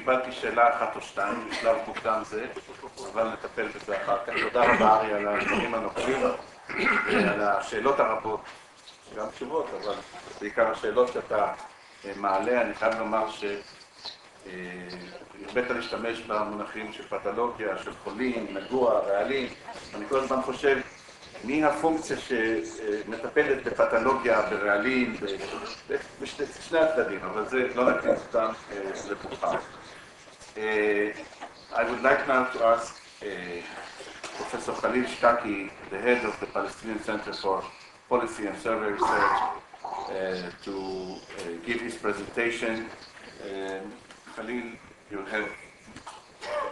קיבלתי שאלה אחת או שתיים בשלב מוקדם זה, אבל נטפל בזה אחר כך. תודה רבה ארי על הדברים הנוקבים ועל השאלות הרבות, גם תשובות, אבל בעיקר השאלות שאתה מעלה. אני חייב לומר שהרבית להשתמש במונחים של פתולוגיה, של חולים, נגוע, רעלים. אני כל הזמן חושב מי הפונקציה שמטפלת בפתולוגיה, ברעלים, בשני הצדדים, אבל זה לא נקליט אותם לפורחם. I would like now to ask Professor חליל שיקאקי, the head of the Palestinian Center for Policy and Survey Research, to give his presentation. Khalil, you have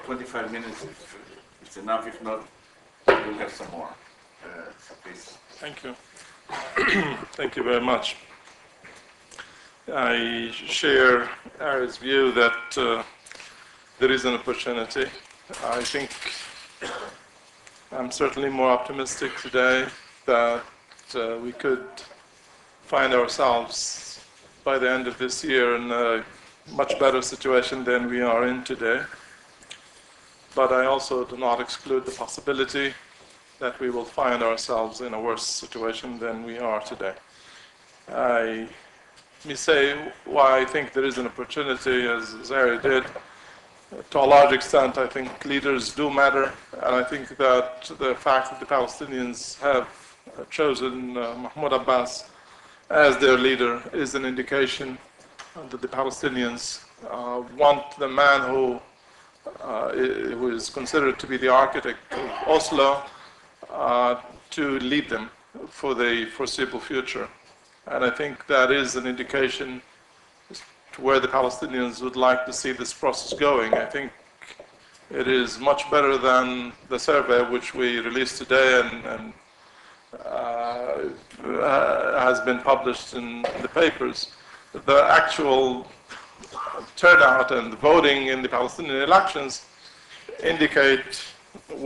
25 minutes, if it's enough. If not, we'll have some more. So please. Thank you. Thank you very much. I share Ari's view that there is an opportunity. I think I'm certainly more optimistic today that we could find ourselves by the end of this year in a much better situation than we are in today. But I also do not exclude the possibility that we will find ourselves in a worse situation than we are today. Let me say why I think there is an opportunity, as Ari did. To a large extent, I think leaders do matter, and I think that the fact that the Palestinians have chosen Mahmoud Abbas as their leader is an indication that the Palestinians want the man who is considered to be the architect of Oslo to lead them for the foreseeable future. And I think that is an indication to where the Palestinians would like to see this process going. I think it is much better than the survey which we released today and has been published in the papers. The actual turnout and the voting in the Palestinian elections indicate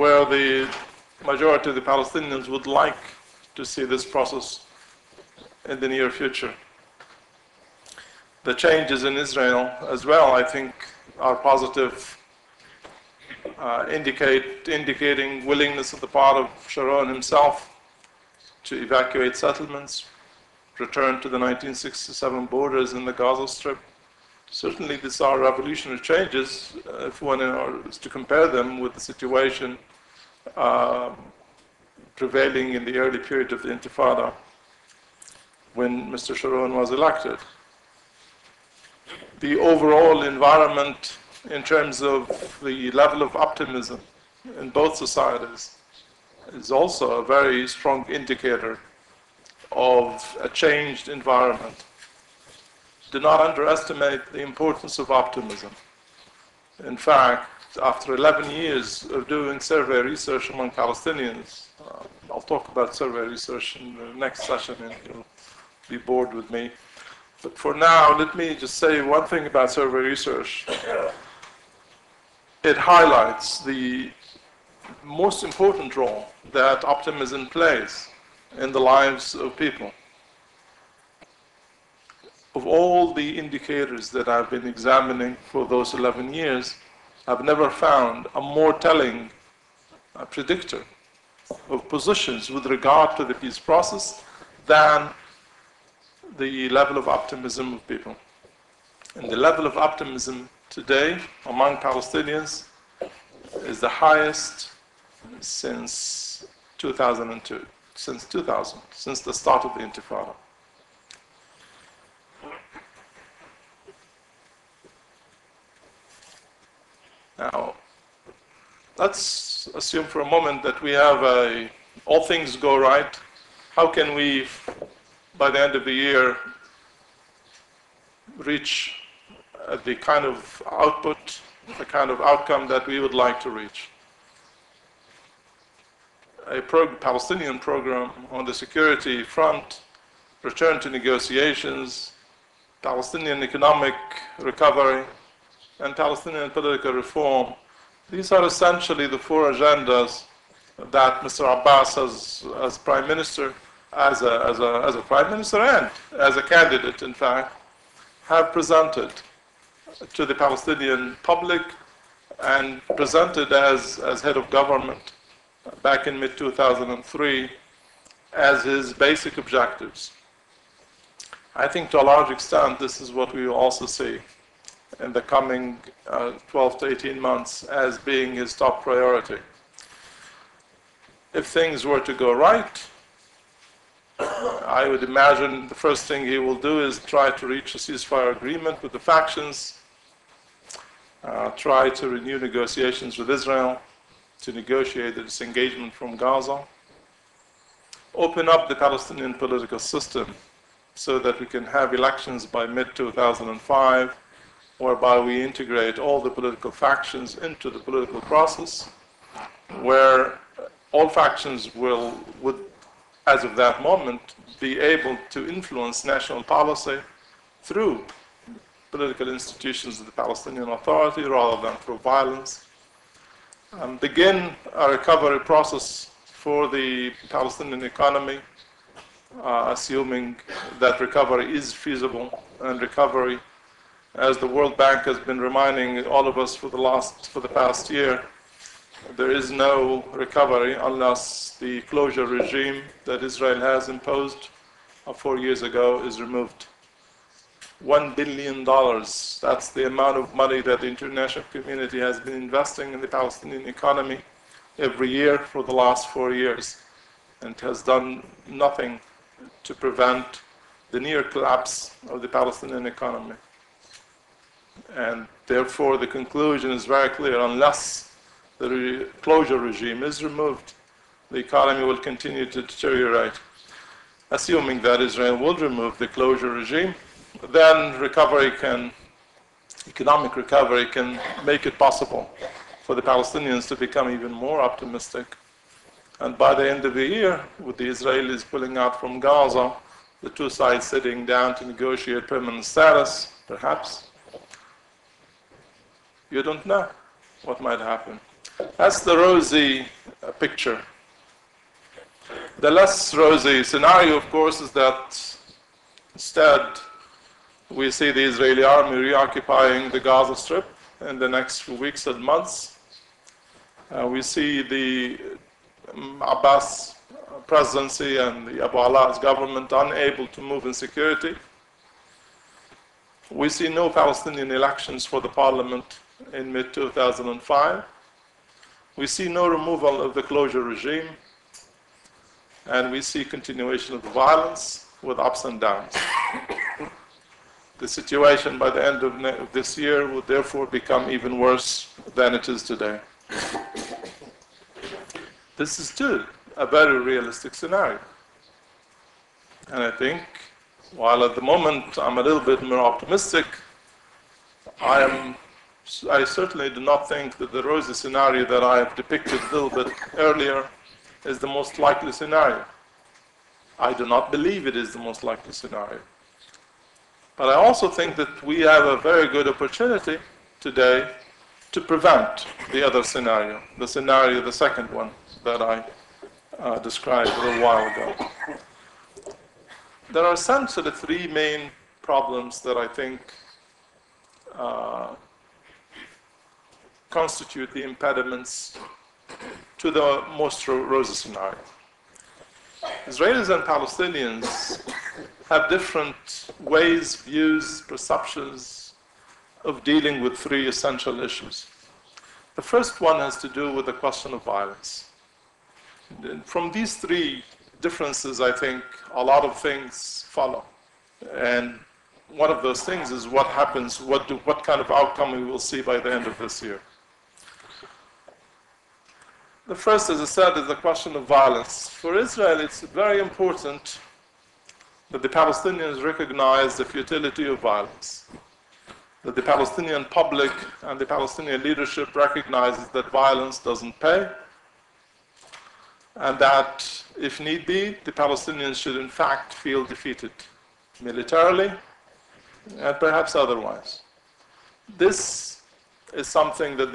where the majority of the Palestinians would like to see this process in the near future. The changes in Israel as well, I think, are positive, indicating willingness on the part of Sharon himself to evacuate settlements, return to the 1967 borders in the Gaza Strip. Certainly these are revolutionary changes if one is to compare them with the situation prevailing in the early period of the Intifada when Mr. Sharon was elected. The overall environment in terms of the level of optimism in both societies is also a very strong indicator of a changed environment. Do not underestimate the importance of optimism. In fact, after 11 years of doing survey research among Palestinians, I'll talk about survey research in the next session and you'll be bored with me. But for now, let me just say one thing about survey research. It highlights the most important role that optimism plays in the lives of people. Of all the indicators that I've been examining for those 11 years, I've never found a more telling predictor of positions with regard to the peace process than the level of optimism of people. And the level of optimism today among Palestinians is the highest since 2002, since the start of the Intifada. Now, let's assume for a moment that we have all things go right. How can we, by the end of the year, reach the kind of output, the kind of outcome that we would like to reach? A Palestinian program on the security front, return to negotiations, Palestinian economic recovery, and Palestinian political reform. These are essentially the four agendas that Mr. Abbas as Prime Minister, as a Prime Minister and as a candidate, in fact, have presented to the Palestinian public and presented as head of government back in mid-2003 as his basic objectives. I think to a large extent this is what we will also see in the coming 12 to 18 months as being his top priority. If things were to go right, I would imagine the first thing he will do is try to reach a ceasefire agreement with the factions, try to renew negotiations with Israel, to negotiate the disengagement from Gaza, open up the Palestinian political system so that we can have elections by mid-2005, whereby we integrate all the political factions into the political process, where all factions would, as of that moment, be able to influence national policy through political institutions of the Palestinian Authority rather than through violence, begin a recovery process for the Palestinian economy, assuming that recovery is feasible, and recovery, as the World Bank has been reminding all of us for the past year, there is no recovery unless the closure regime that Israel has imposed 4 years ago is removed. $1 billion, that's the amount of money that the international community has been investing in the Palestinian economy every year for the last 4 years, and has done nothing to prevent the near collapse of the Palestinian economy. And therefore the conclusion is very clear: unless the closure regime is removed, the economy will continue to deteriorate. Assuming that Israel will remove the closure regime, then economic recovery can make it possible for the Palestinians to become even more optimistic. And by the end of the year, with the Israelis pulling out from Gaza, the two sides sitting down to negotiate permanent status, perhaps, you don't know what might happen. That's the rosy picture. The less rosy scenario, of course, is that instead we see the Israeli army reoccupying the Gaza Strip in the next few weeks and months. We see the Abbas presidency and the Abu Allah's government unable to move in security. We see no Palestinian elections for the parliament in mid-2005. We see no removal of the closure regime, and we see continuation of the violence with ups and downs. The situation by the end of this year will therefore become even worse than it is today. This is still a very realistic scenario. And I think, while at the moment I'm a little bit more optimistic, I certainly do not think that the rosy scenario that I have depicted a little bit earlier is the most likely scenario. I do not believe it is the most likely scenario. But I also think that we have a very good opportunity today to prevent the other scenario, the second one that I described a little while ago. There are essentially three main problems that I think constitute the impediments to the most rosy scenario. Israelis and Palestinians have different ways, views, perceptions of dealing with three essential issues. The first one has to do with the question of violence. From these three differences, I think a lot of things follow. And one of those things is what happens, what kind of outcome we will see by the end of this year. The first, as I said, is the question of violence. For Israel, it's very important that the Palestinians recognize the futility of violence, that the Palestinian public and the Palestinian leadership recognizes that violence doesn't pay, and that, if need be, the Palestinians should in fact feel defeated, militarily and perhaps otherwise. This is something that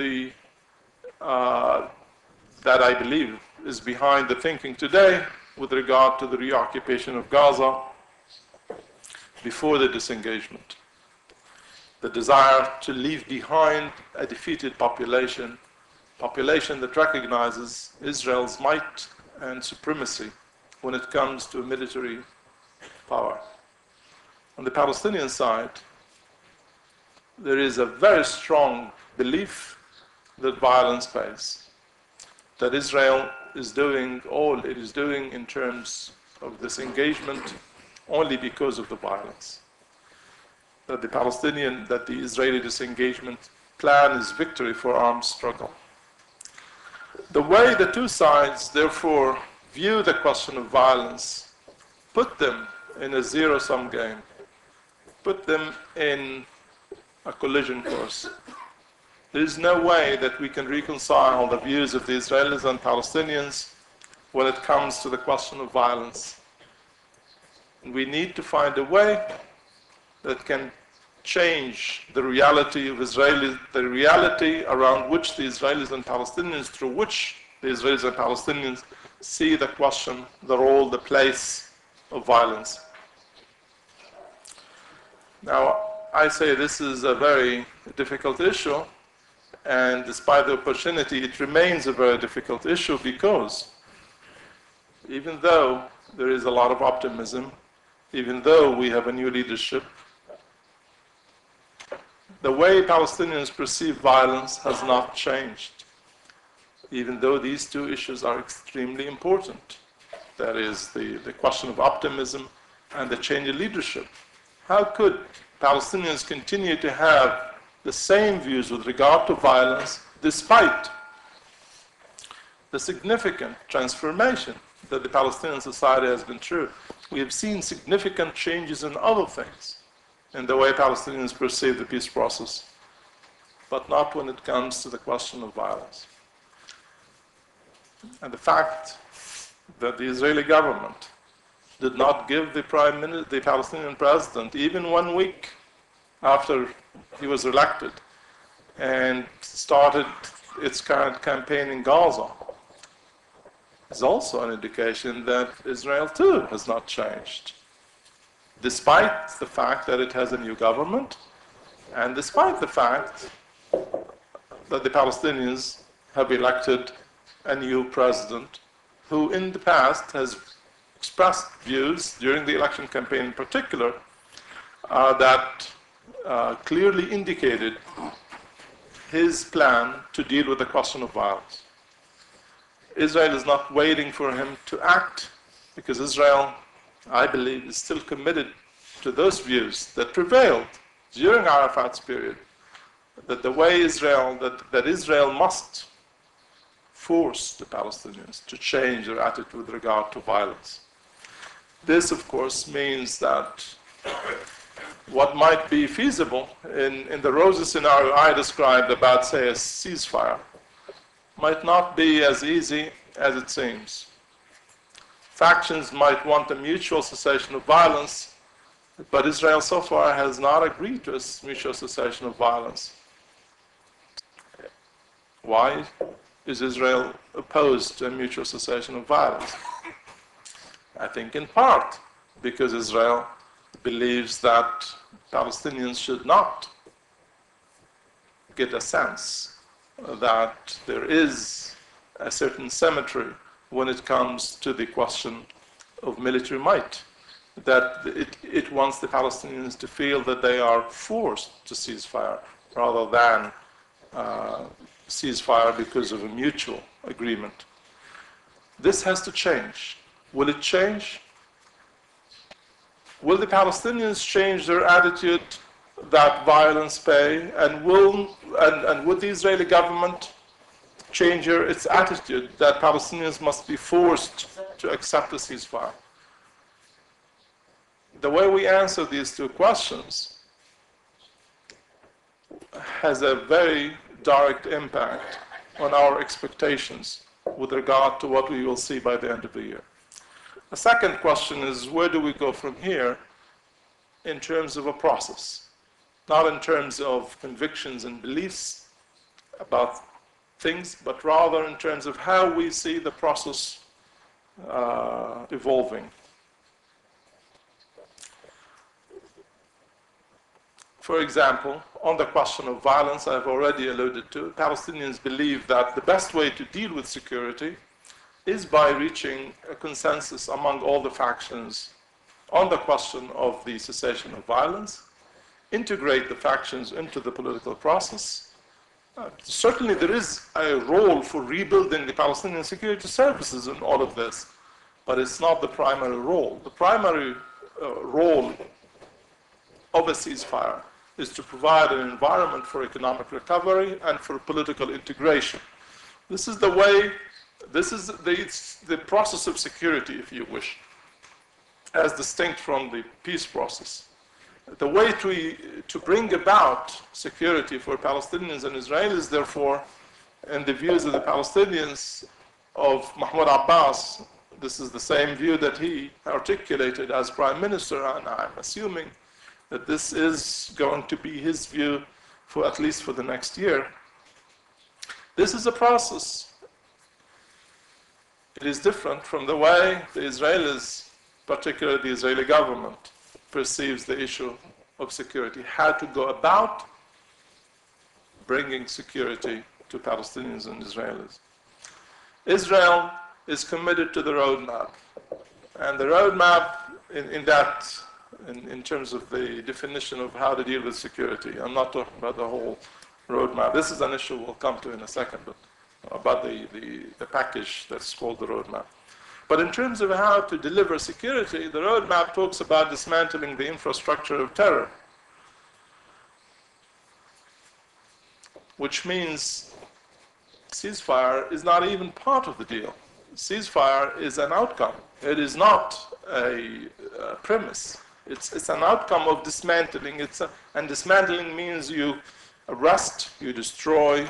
that I believe is behind the thinking today with regard to the reoccupation of Gaza before the disengagement. the desire to leave behind a defeated population that recognizes Israel's might and supremacy when it comes to military power. On the Palestinian side, there is a very strong belief that violence pays, that Israel is doing all it is doing in terms of this engagement only because of the violence, that the Israeli disengagement plan is victory for armed struggle. The way the two sides, therefore, view the question of violence, put them in a zero-sum game, put them in a collision course. There is no way that we can reconcile the views of the Israelis and Palestinians when it comes to the question of violence. We need to find a way that can change the reality of Israelis, the reality around which the Israelis and Palestinians, through which the Israelis and Palestinians see the question, the role, the place of violence. Now, I say this is a very difficult issue, and despite the opportunity, it remains a very difficult issue because even though there is a lot of optimism, even though we have a new leadership, the way Palestinians perceive violence has not changed, even though these two issues are extremely important. That is the question of optimism and the change in leadership. How could Palestinians continue to have the same views with regard to violence despite the significant transformation that the Palestinian society has been through? We have seen significant changes in other things, in the way Palestinians perceive the peace process, but not when it comes to the question of violence. And the fact that the Israeli government did not give the Palestinian president even 1 week after he was elected and started its current campaign in Gaza is also an indication that Israel too has not changed, despite the fact that it has a new government and despite the fact that the Palestinians have elected a new president who in the past has expressed views during the election campaign in particular that clearly indicated his plan to deal with the question of violence. Israel is not waiting for him to act because Israel, I believe, is still committed to those views that prevailed during Arafat's period, that the way Israel, that Israel must force the Palestinians to change their attitude with regard to violence. This, of course, means that what might be feasible in the rosy scenario I described about, say, a ceasefire, might not be as easy as it seems. Factions might want a mutual cessation of violence, but Israel so far has not agreed to a mutual cessation of violence. Why is Israel opposed to a mutual cessation of violence? I think in part because Israel believes that Palestinians should not get a sense that there is a certain symmetry when it comes to the question of military might, that it wants the Palestinians to feel that they are forced to cease fire rather than cease fire because of a mutual agreement. This has to change. Will it change? Will the Palestinians change their attitude that violence pay, and would the Israeli government change its attitude that Palestinians must be forced to accept a ceasefire? The way we answer these two questions has a very direct impact on our expectations with regard to what we will see by the end of the year. The second question is, where do we go from here in terms of a process? Not in terms of convictions and beliefs about things, but rather in terms of how we see the process evolving. For example, on the question of violence, I've already alluded to. Palestinians believe that the best way to deal with security is by reaching a consensus among all the factions on the question of the cessation of violence, integrate the factions into the political process. Certainly there is a role for rebuilding the Palestinian security services in all of this, but it's not the primary role. The primary role of a ceasefire is to provide an environment for economic recovery and for political integration. This is the way, this is the process of security, if you wish, as distinct from the peace process. The way to bring about security for Palestinians and Israelis, therefore, in the views of the Palestinians of Mahmoud Abbas, this is the same view that he articulated as prime minister, and I'm assuming that this is going to be his view for at least for the next year. This is a process. It is different from the way the Israelis, particularly the Israeli government, perceives the issue of security, how to go about bringing security to Palestinians and Israelis. Israel is committed to the roadmap, and the roadmap in terms of the definition of how to deal with security. I'm not talking about the whole roadmap. This is an issue we'll come to in a second, but about the package that's called the roadmap. But in terms of how to deliver security, the roadmap talks about dismantling the infrastructure of terror, which means ceasefire is not even part of the deal. Ceasefire is an outcome. It is not a premise. It's an outcome of dismantling. And dismantling means you arrest, you destroy.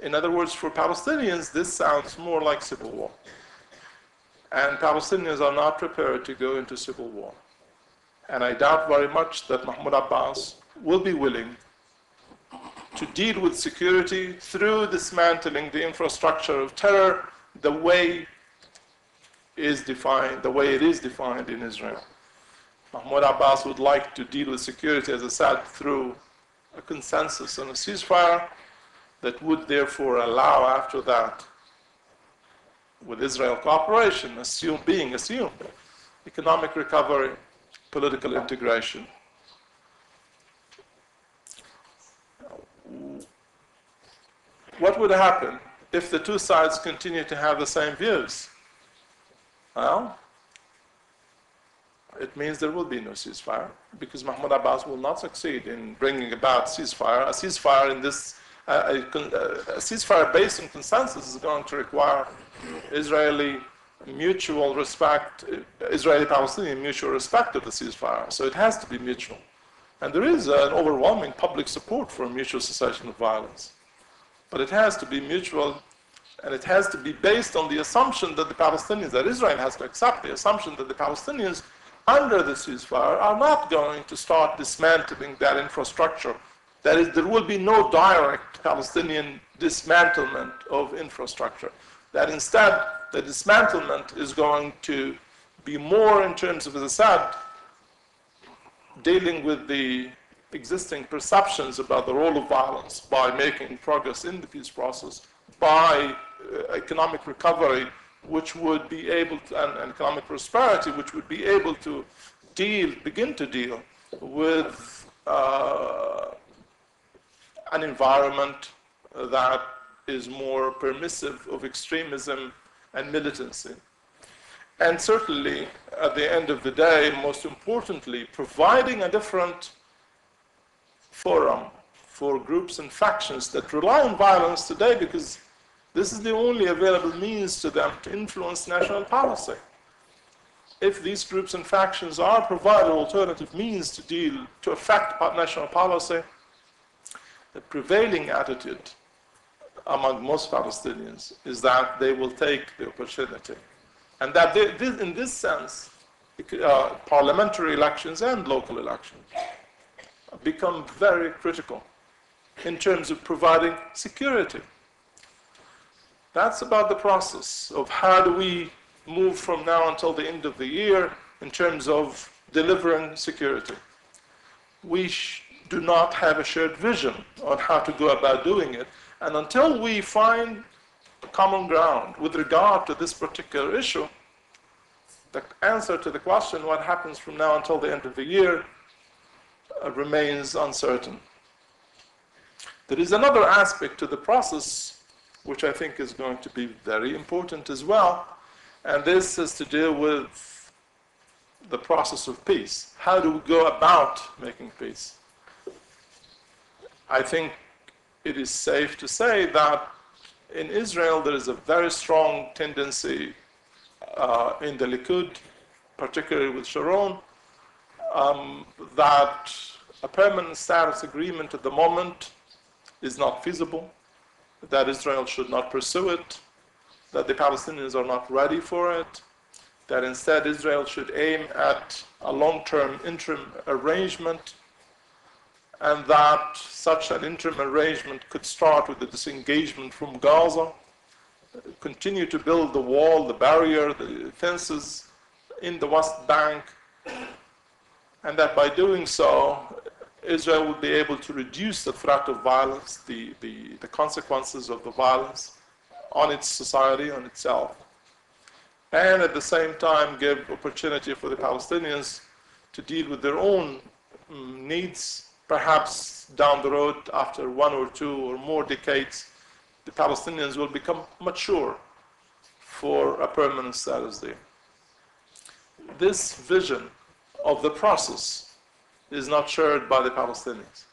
In other words, for Palestinians, this sounds more like civil war. And Palestinians are not prepared to go into civil war. And I doubt very much that Mahmoud Abbas will be willing to deal with security through dismantling the infrastructure of terror the way it is defined in Israel. Mahmoud Abbas would like to deal with security, as I said, through a consensus on a ceasefire that would therefore allow after that, with Israel cooperation, being assumed, economic recovery, political integration. What would happen if the two sides continue to have the same views? Well, it means there will be no ceasefire, because Mahmoud Abbas will not succeed in bringing about ceasefire. A ceasefire in this, a ceasefire based on consensus is going to require Israeli mutual respect, Israeli-Palestinian mutual respect of the ceasefire. So it has to be mutual. And there is an overwhelming public support for a mutual cessation of violence. But it has to be mutual, and it has to be based on the assumption that the Palestinians, that Israel has to accept the assumption that the Palestinians, under the ceasefire, are not going to start dismantling that infrastructure. That is, there will be no direct Palestinian dismantlement of infrastructure. That instead, the dismantlement is going to be more in terms of, as I said, dealing with the existing perceptions about the role of violence by making progress in the peace process, by economic recovery, which would be able to, and economic prosperity, which would be able to begin to deal with an environment that is more permissive of extremism and militancy. And certainly, at the end of the day, most importantly, providing a different forum for groups and factions that rely on violence today, because this is the only available means to them to influence national policy. If these groups and factions are provided alternative means to affect national policy, the prevailing attitude among most Palestinians is that they will take the opportunity. And that in this sense, parliamentary elections and local elections become very critical in terms of providing security. That's about the process of how do we move from now until the end of the year in terms of delivering security. We do not have a shared vision on how to go about doing it. And until we find common ground with regard to this particular issue, the answer to the question, what happens from now until the end of the year, remains uncertain. There is another aspect to the process which I think is going to be very important as well, and this is to do with the process of peace. How do we go about making peace? I think it is safe to say that in Israel there is a very strong tendency in the Likud, particularly with Sharon, that a permanent status agreement at the moment is not feasible, that Israel should not pursue it, that the Palestinians are not ready for it, that instead Israel should aim at a long-term interim arrangement, and that such an interim arrangement could start with the disengagement from Gaza, continue to build the wall, the barrier, the fences in the West Bank, and that by doing so, Israel would be able to reduce the threat of violence, the consequences of the violence on its society, on itself, and at the same time give opportunity for the Palestinians to deal with their own needs. Perhaps down the road, after 1 or 2 or more decades, the Palestinians will become mature for a permanent status there. This vision of the process is not shared by the Palestinians.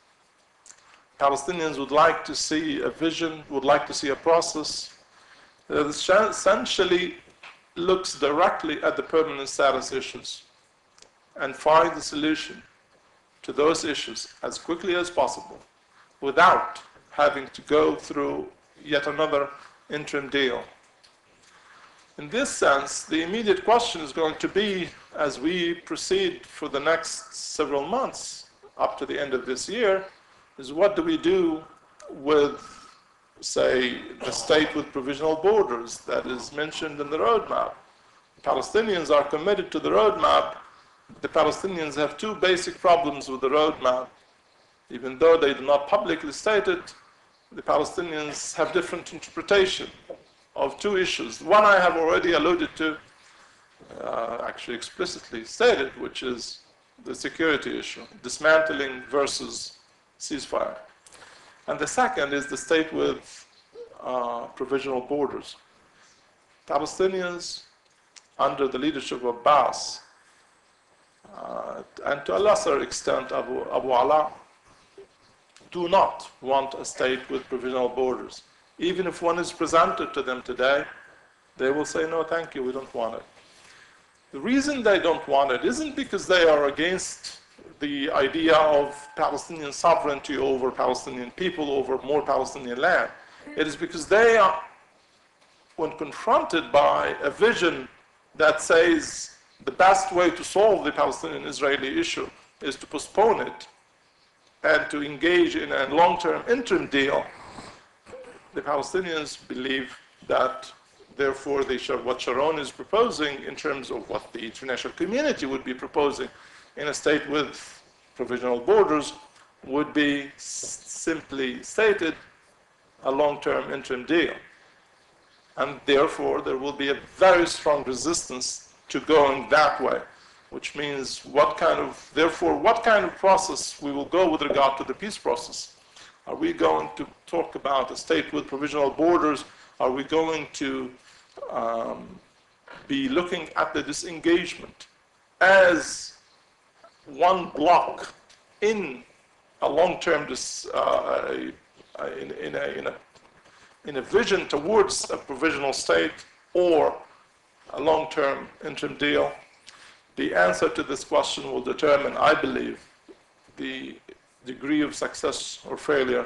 Palestinians would like to see a vision, would like to see a process that essentially looks directly at the permanent status issues and finds a solution to those issues as quickly as possible without having to go through yet another interim deal. In this sense, the immediate question is going to be, as we proceed for the next several months up to the end of this year, is what do we do with, say, the state with provisional borders that is mentioned in the roadmap. The Palestinians are committed to the roadmap. The Palestinians have 2 basic problems with the roadmap. Even though they do not publicly state it, the Palestinians have different interpretation of 2 issues. One I have already alluded to, actually explicitly stated, which is the security issue, dismantling versus ceasefire. And the second is the state with provisional borders. Palestinians, under the leadership of Abbas, and to a lesser extent Abu Ala, do not want a state with provisional borders. Even if one is presented to them today, they will say, no, thank you, we don't want it. The reason they don't want it isn't because they are against the idea of Palestinian sovereignty over Palestinian people, over more Palestinian land. It is because they are, when confronted by a vision that says the best way to solve the Palestinian-Israeli issue is to postpone it and to engage in a long-term interim deal, the Palestinians believe that, therefore, what Sharon is proposing in terms of what the international community would be proposing in a state with provisional borders would be simply stated a long-term interim deal. And therefore, there will be a very strong resistance to going that way, which means what kind of process we will go with regard to the peace process. Are we going to talk about a state with provisional borders? Are we going to be looking at the disengagement as one block in a long-term, in a vision towards a provisional state or a long-term interim deal? The answer to this question will determine, I believe, the degree of success or failure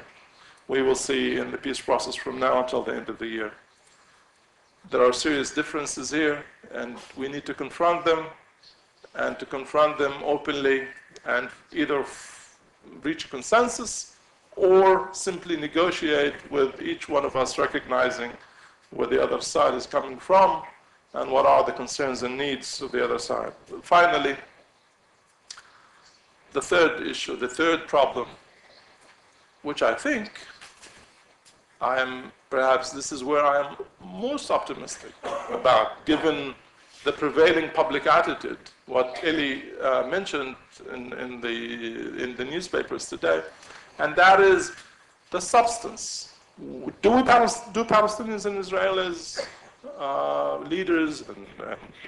we will see in the peace process from now until the end of the year. There are serious differences here, and we need to confront them, and to confront them openly, and either reach a consensus or simply negotiate with each one of us, recognizing where the other side is coming from and what are the concerns and needs of the other side. Finally, the third issue, the third problem which I think perhaps this is where I am most optimistic about, given the prevailing public attitude, what Eli mentioned in the newspapers today, and that is the substance. Do Palestinians and Israelis, leaders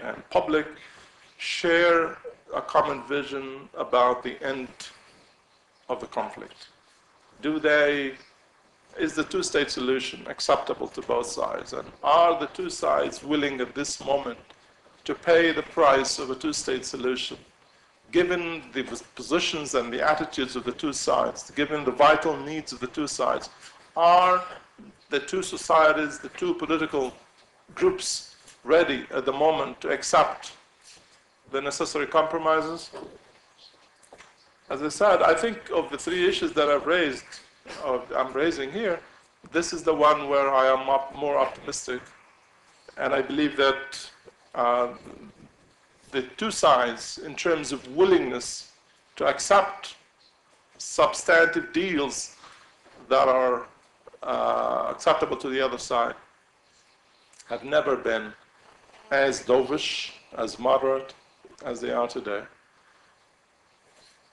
and public, share a common vision about the end of the conflict? Is the two-state solution acceptable to both sides? And are the two sides willing at this moment to pay the price of a two-state solution, given the positions and the attitudes of the two sides, given the vital needs of the two sides? Are the two societies, the two political groups ready at the moment to accept the necessary compromises? As I said, I think of the three issues that I'm raising here, this is the one where I am more optimistic, and I believe that the two sides, in terms of willingness to accept substantive deals that are acceptable to the other side, have never been as dovish, as moderate as they are today.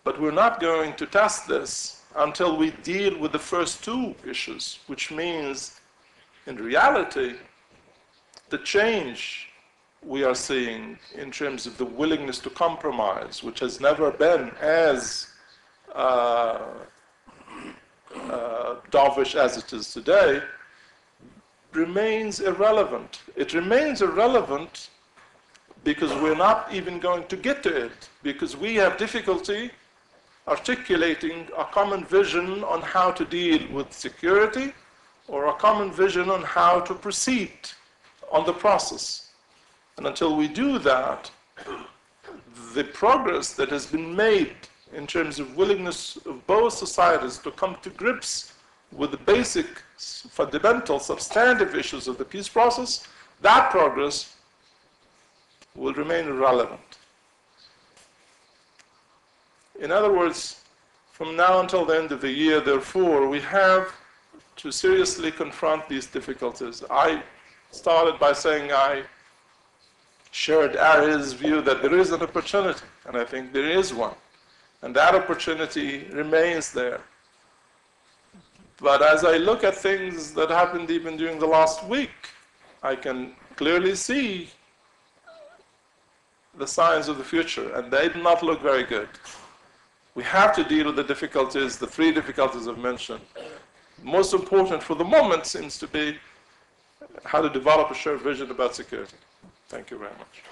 But we're not going to test this until we deal with the first two issues, which means, in reality, the change we are seeing in terms of the willingness to compromise, which has never been as dovish as it is today, remains irrelevant. It remains irrelevant because we're not even going to get to it, because we have difficulty articulating a common vision on how to deal with security, or a common vision on how to proceed on the process. And until we do that, the progress that has been made in terms of willingness of both societies to come to grips with the basic, fundamental, substantive issues of the peace process, that progress will remain irrelevant. In other words, from now until the end of the year, therefore, we have to seriously confront these difficulties. I started by saying I shared Ari's view that there is an opportunity, and I think there is one. And that opportunity remains there. But as I look at things that happened even during the last week, I can clearly see the signs of the future, and they do not look very good. We have to deal with the difficulties, the three difficulties I've mentioned. Most important for the moment seems to be how to develop a shared vision about security. Thank you very much.